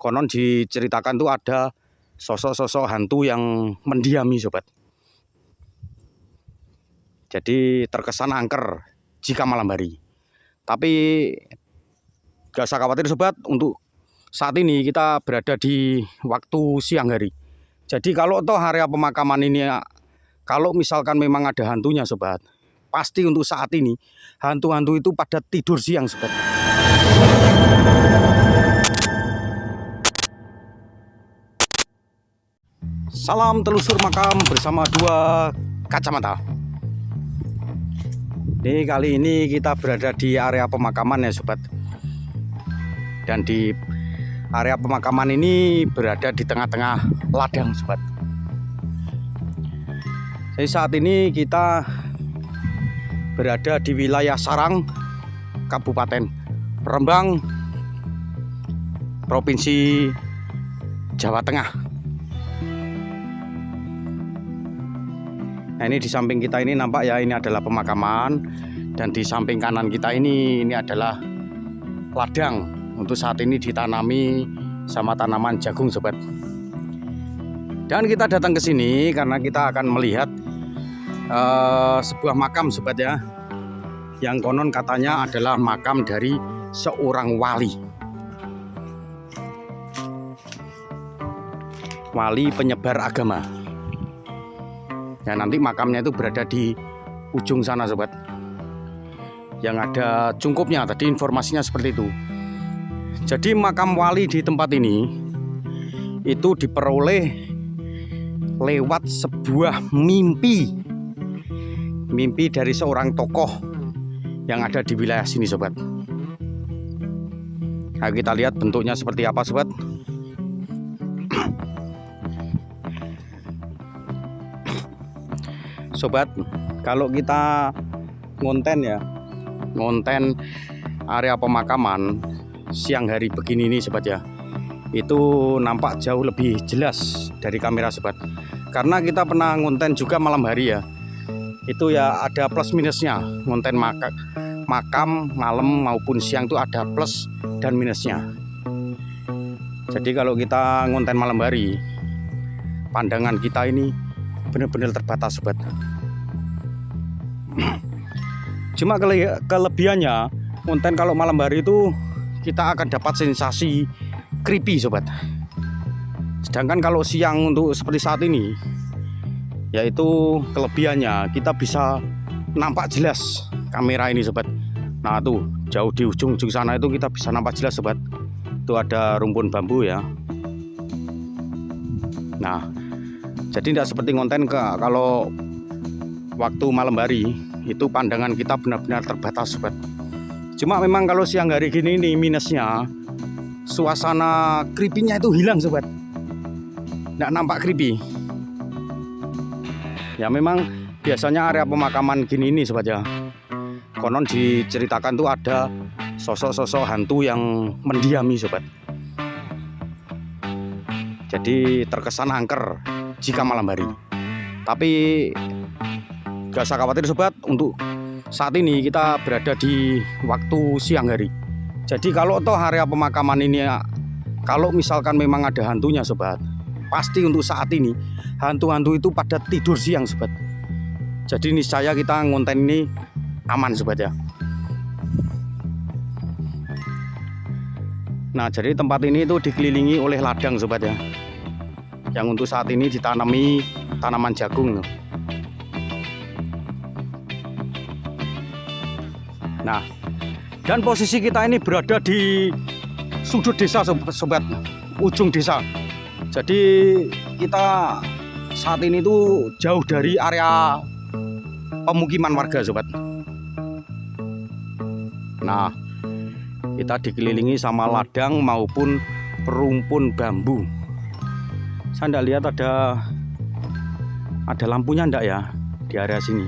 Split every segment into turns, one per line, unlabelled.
Konon diceritakan tuh ada sosok-sosok hantu yang mendiami sobat. Jadi terkesan angker jika malam hari. Tapi gak usah khawatir sobat, untuk saat ini kita berada di waktu siang hari. Jadi kalau toh area pemakaman ini, kalau misalkan memang ada hantunya sobat, pasti untuk saat ini hantu-hantu itu pada tidur siang sobat. Salam telusur makam bersama dua kacamata. Nih kali ini kita berada di area pemakaman ya sobat. Dan di area pemakaman ini berada di tengah-tengah ladang sobat. Jadi saat ini kita berada di wilayah Sarang, Kabupaten Rembang, Provinsi Jawa Tengah. Nah, ini di samping kita ini nampak ya, ini adalah pemakaman, dan di samping kanan kita ini adalah ladang. Untuk saat ini ditanami sama tanaman jagung sobat. Dan kita datang ke sini karena kita akan melihat sebuah makam sobat ya, yang konon katanya adalah makam dari seorang wali penyebar agama. Ya, nanti makamnya itu berada di ujung sana sobat, yang ada cungkupnya. Tadi informasinya seperti itu. Jadi makam wali di tempat ini itu diperoleh lewat sebuah mimpi dari seorang tokoh yang ada di wilayah sini sobat. Nah, kita lihat bentuknya seperti apa sobat. Sobat, kalau kita ngonten area pemakaman siang hari begini nih sobat ya, itu nampak jauh lebih jelas dari kamera sobat. Karena kita pernah ngonten juga malam hari ya, itu ya ada plus minusnya. Ngonten makam malam maupun siang itu ada plus dan minusnya. Jadi kalau kita ngonten malam hari, pandangan kita ini benar-benar terbatas sobat. Cuma kelebihannya konten kalau malam hari itu kita akan dapat sensasi creepy sobat. Sedangkan kalau siang untuk seperti saat ini, yaitu kelebihannya kita bisa nampak jelas kamera ini sobat. Nah tuh jauh di ujung sana itu kita bisa nampak jelas sobat. Itu ada rumpun bambu ya. Nah, jadi tidak seperti konten kalau waktu malam hari itu pandangan kita benar-benar terbatas sobat. Cuma memang kalau siang hari gini ini minusnya, suasana creepy-nya itu hilang sobat. Nggak nampak creepy. Ya memang biasanya area pemakaman gini ini sobat ya, konon diceritakan tuh ada sosok-sosok hantu yang mendiami sobat. Jadi terkesan angker jika malam hari. Tapi gak usah khawatir sobat, untuk saat ini kita berada di waktu siang hari. Jadi kalau toh area pemakaman ini, kalau misalkan memang ada hantunya sobat, pasti untuk saat ini hantu-hantu itu pada tidur siang sobat. Jadi niscaya kita ngonten ini aman sobat ya. Nah, jadi tempat ini itu dikelilingi oleh ladang sobat ya, yang untuk saat ini ditanami tanaman jagung. Nah, dan posisi kita ini berada di sudut desa sobat, ujung desa. Jadi kita saat ini tuh jauh dari area pemukiman warga sobat. Nah, kita dikelilingi sama ladang maupun rumpun bambu. Saya enggak lihat ada lampunya enggak ya di area sini.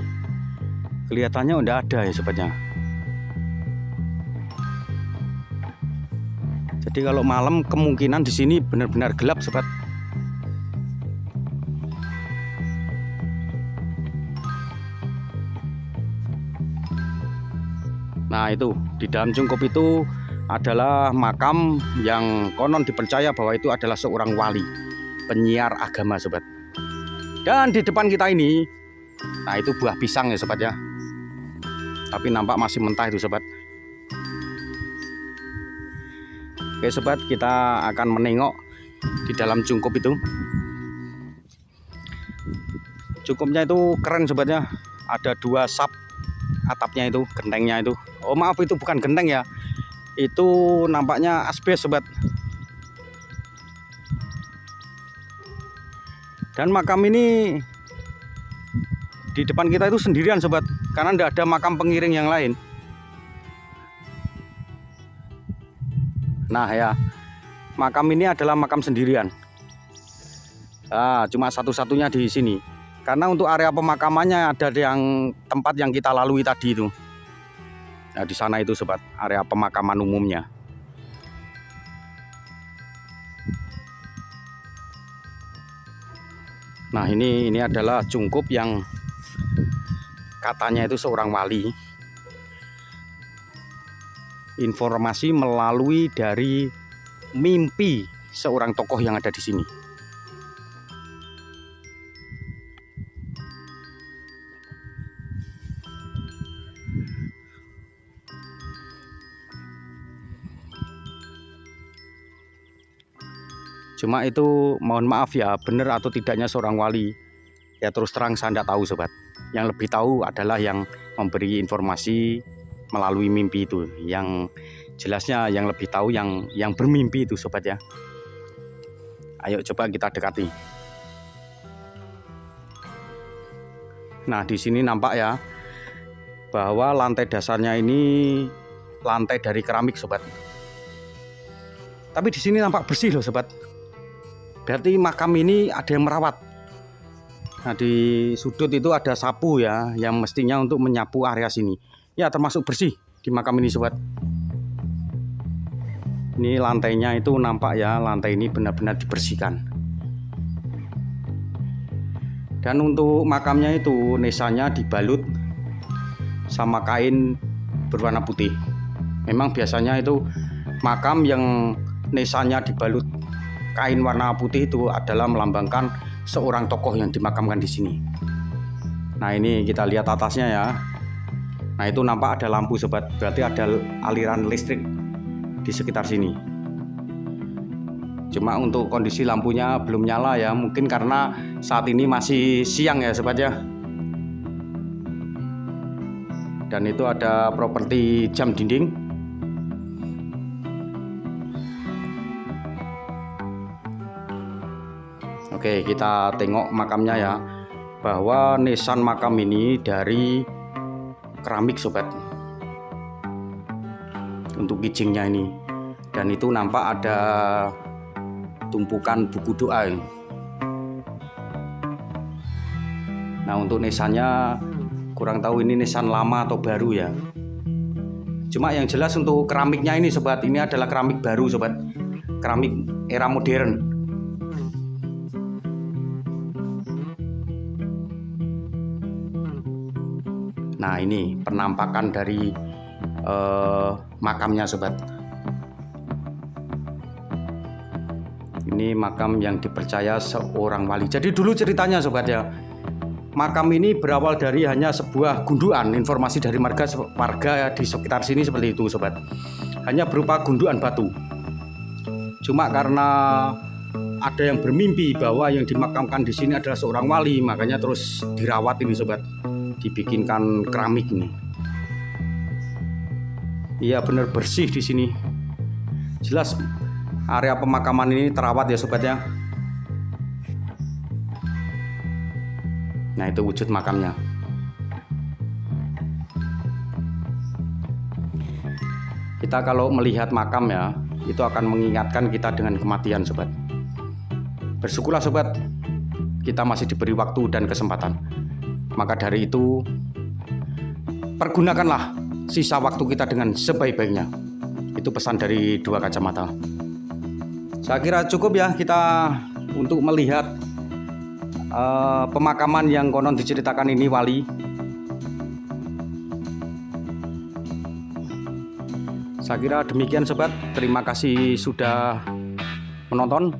Kelihatannya enggak ada ya sobatnya. Jadi kalau malam kemungkinan di sini benar-benar gelap sobat. Nah itu di dalam cungkup itu adalah makam yang konon dipercaya bahwa itu adalah seorang wali, penyiar agama sobat. Dan di depan kita ini, nah itu buah pisang ya sobat ya, tapi nampak masih mentah itu sobat. Oke sobat, kita akan menengok di dalam cungkup itu. Cungkupnya itu keren sobat ya, ada 2 sap atapnya itu, gentengnya itu. Oh maaf, itu bukan genteng ya, itu nampaknya asbes sobat. Dan makam ini di depan kita itu sendirian sobat, karena tidak ada makam pengiring yang lain. Nah ya, makam ini adalah makam sendirian. Cuma satu-satunya di sini. Karena untuk area pemakamannya ada yang tempat yang kita lalui tadi itu. Nah di sana itu sobat, area pemakaman umumnya. Nah ini adalah cungkup yang katanya itu seorang wali. Informasi melalui dari mimpi seorang tokoh yang ada di sini. Cuma itu mohon maaf ya, benar atau tidaknya seorang wali ya terus terang saya tidak tahu sobat. Yang lebih tahu adalah yang memberi informasi melalui mimpi itu. Yang jelasnya yang lebih tahu yang bermimpi itu sobat ya. Ayo coba kita dekati. Nah di sini nampak ya bahwa lantai dasarnya ini lantai dari keramik sobat. Tapi di sini nampak bersih loh sobat. Berarti makam ini ada yang merawat. Nah di sudut itu ada sapu ya, yang mestinya untuk menyapu area sini. Ya termasuk bersih di makam ini sobat. Ini lantainya itu nampak ya, lantai ini benar-benar dibersihkan. Dan untuk makamnya itu nesanya dibalut sama kain berwarna putih. Memang biasanya itu makam yang nesanya dibalut kain warna putih itu adalah melambangkan seorang tokoh yang dimakamkan di sini. Nah ini kita lihat atasnya ya. Nah itu nampak ada lampu sobat, berarti ada aliran listrik di sekitar sini. Cuma untuk kondisi lampunya belum nyala ya, mungkin karena saat ini masih siang ya sobat ya. Dan itu ada properti jam dinding. Oke, kita tengok makamnya ya, bahwa nisan makam ini dari keramik sobat, untuk kijingnya ini. Dan itu nampak ada tumpukan buku doa ini. Nah untuk nisannya kurang tahu ini nisan lama atau baru ya. Cuma yang jelas untuk keramiknya ini sobat, ini adalah keramik baru sobat, keramik era modern. Nah ini penampakan dari makamnya sobat. Ini makam yang dipercaya seorang wali. Jadi dulu ceritanya sobat ya, makam ini berawal dari hanya sebuah gundukan. Informasi dari warga di sekitar sini seperti itu sobat, hanya berupa gundukan batu. Cuma karena ada yang bermimpi bahwa yang dimakamkan di sini adalah seorang wali, makanya terus dirawat ini sobat, dibikinkan keramik ini. Iya benar bersih di sini. Jelas area pemakaman ini terawat ya sobat ya. Nah itu wujud makamnya. Kita kalau melihat makam ya, itu akan mengingatkan kita dengan kematian sobat. Bersyukurlah sobat, kita masih diberi waktu dan kesempatan. Maka dari itu, pergunakanlah sisa waktu kita dengan sebaik-baiknya. Itu pesan dari Dua Kacamata. Saya kira cukup ya kita untuk melihat pemakaman yang konon diceritakan ini wali. Saya kira demikian sobat, terima kasih sudah menonton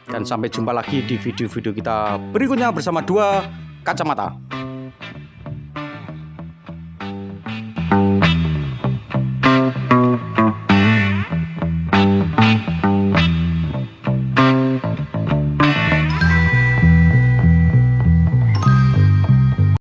dan sampai jumpa lagi di video-video kita berikutnya bersama Dua Kacamata.